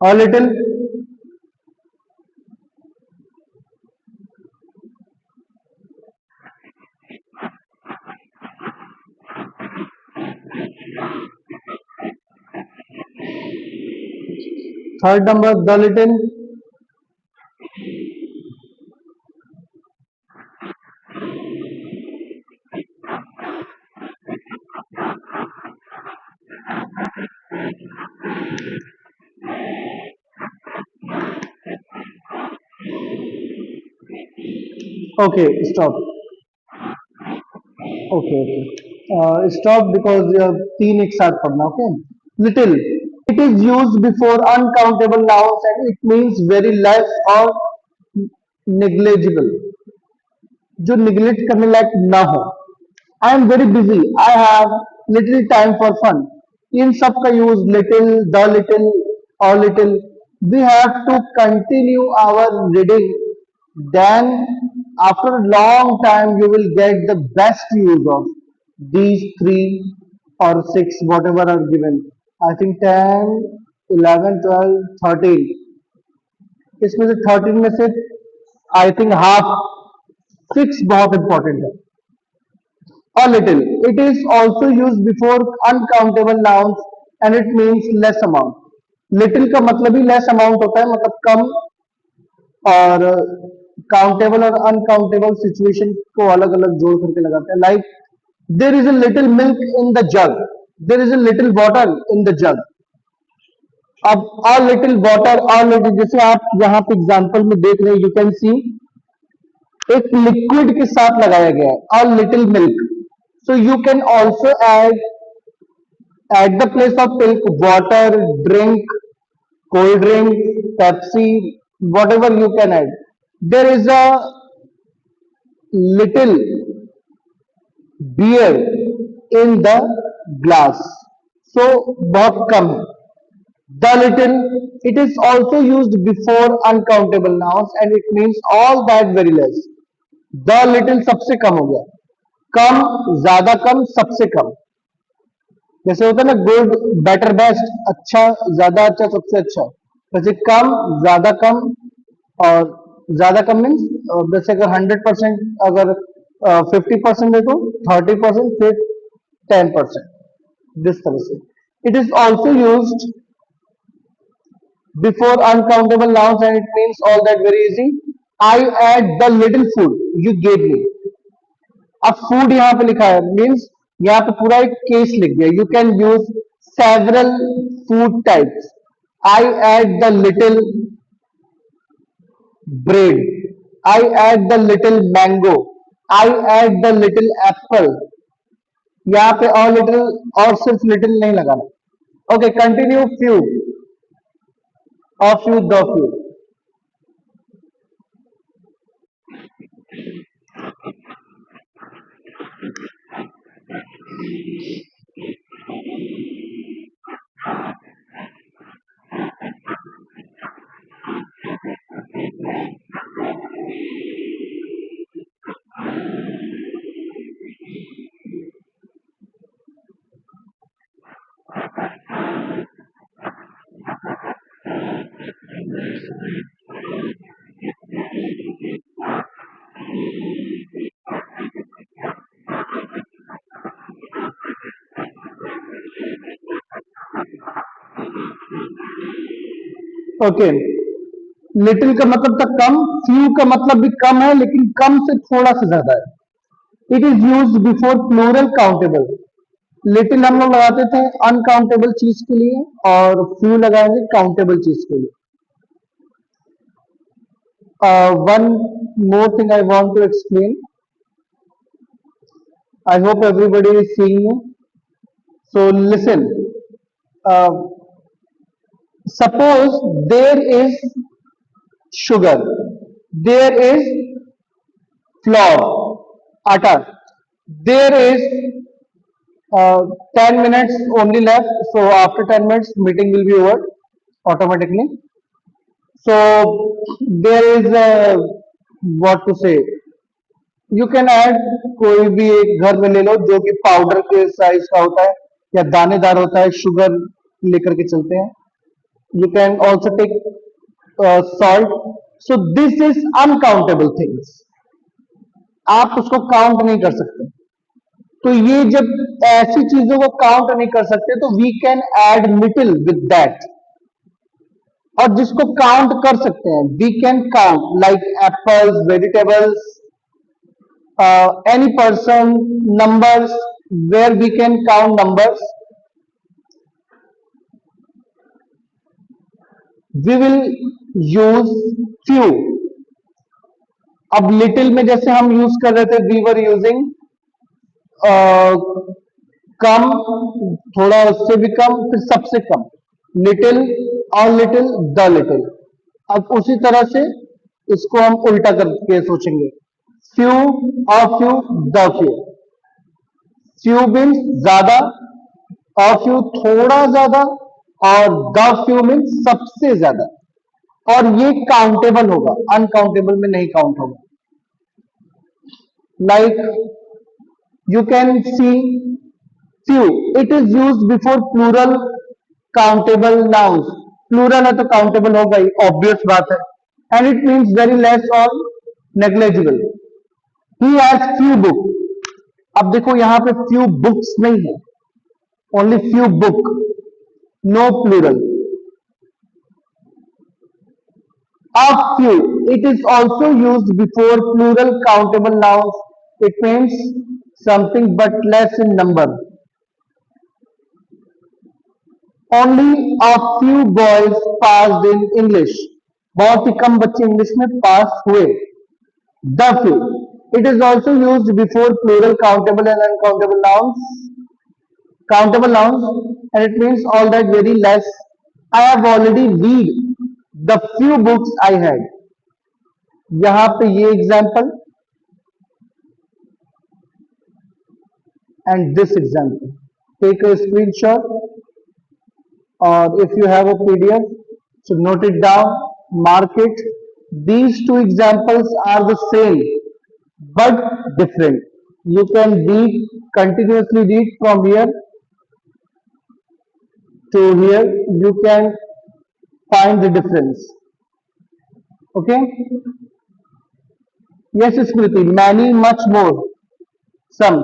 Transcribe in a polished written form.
A little. Third number, the little. Okay, stop. Okay, okay. Stop because तीन एक साथ पढ़ना. Okay. Little. It is used before uncountable nouns and it means very less or negligible. जो neglect करने लायक ना हो. I am very busy, I have little time for fun. इन सब का यूज लिटिल, द लिटिल और little. We have to continue our reading, then after a long time you will get the best use of these three or six whatever are given. I think 10, 11, 12, 13. इसमें से 13 में से I think half 6 बहुत important है. A little. It is also used before uncountable nouns and it means less amount. Little का मतलब ही less amount होता है, मतलब कम. और काउंटेबल और अनकाउंटेबल सिचुएशन को अलग अलग जोड़ करके लगाते हैं. Like there is a little milk in the jug, there is a little water in the jug. अब a little water, a little, जैसे आप यहाँ पे एग्जांपल में देख रहे हैं, यू कैन सी एक लिक्विड के साथ लगाया गया है, अ little milk. So you can also add at the place of milk water, drink, cold drink, Pepsi, whatever you can add. There is a little beer in the glass. So बहुत कम है. The little, it is also used before uncountable nouns and it means all that very less. The little सबसे कम हो गया. कम, ज्यादा कम, सबसे कम. जैसे होता है ना, गुड, बेटर, बेस्ट, अच्छा, ज्यादा अच्छा, सबसे अच्छा. वैसे कम, ज्यादा कम और ज्यादा कम मीन्स, जैसे अगर 100%, अगर 50% है तो 30%, फिर 10%. दिस तरह से. It is also use before uncountable nouns and it means all that very easy. I ate the little food you gave me. अब फूड यहाँ पे लिखा है मीन्स यहाँ पे पूरा एक केस लिख दिया. You can use several food types. I ate the little bread, I ate the little mango, I ate the little apple. यहाँ पे और लिटिल और सिर्फ लिटिल नहीं लगाना. Okay, continue. फ्यू, और few, the few. Okay, little का मतलब था कम, फ्यू का मतलब भी कम है लेकिन कम से थोड़ा सा ज्यादा है. It is use before plural countable. Little हम लोग लगाते थे अनकाउंटेबल चीज के लिए और फ्यू लगाएंगे काउंटेबल चीज के लिए. One more thing I want to explain. I hope everybody is seeing you. So listen. Suppose there is sugar, there is flour, atta, there is 10 minutes only left, so after 10 minutes meeting will be over automatically. So there is what to say, you can add कोई भी एक घर में ले लो जो कि powder के size का होता है या दानेदार होता है, शुगर लेकर के चलते हैं. You can also take salt. So this is uncountable things. आप उसको काउंट नहीं कर सकते. तो ये जब ऐसी चीजों को काउंट नहीं कर सकते तो we can add little with that. और जिसको काउंट कर सकते हैं we can count like apples, vegetables, any person, numbers, where we can count numbers. We will use few. अब लिटिल में जैसे हम यूज कर रहे थे वी वर यूजिंग कम, थोड़ा उससे भी कम, फिर सबसे कम. लिटिल और लिटिल, द लिटिल. अब उसी तरह से इसको हम उल्टा करके सोचेंगे. फ्यू और few, the few. Few means ज्यादा, और फ्यू थोड़ा ज्यादा, और द फ्यू मीन्स सबसे ज्यादा. और ये काउंटेबल होगा, अनकाउंटेबल में नहीं काउंट होगा. Like you can see few, it is use before plural countable nouns. Plural है तो काउंटेबल होगा ही, ऑब्वियस बात है. And it means very less और negligible. He has few book. अब देखो यहां पे फ्यू बुक्स नहीं है, only few book, no plural. A few. It is also used before plural countable nouns. It means something but less in number. Only a few boys passed in English. बहुत ही कम बच्चे English में पास हुए. The few. It is also used before plural countable and uncountable nouns. Countable nouns, and it means all that very less. I have already read the few books I had. यहां पे ये example and this example. Take a screenshot, or if you have a PDF, so note it down, mark it. These two examples are the same but different. You can read, continuously read from here to here. You can find the difference. Okay? Yes, Smriti, many, much more, some.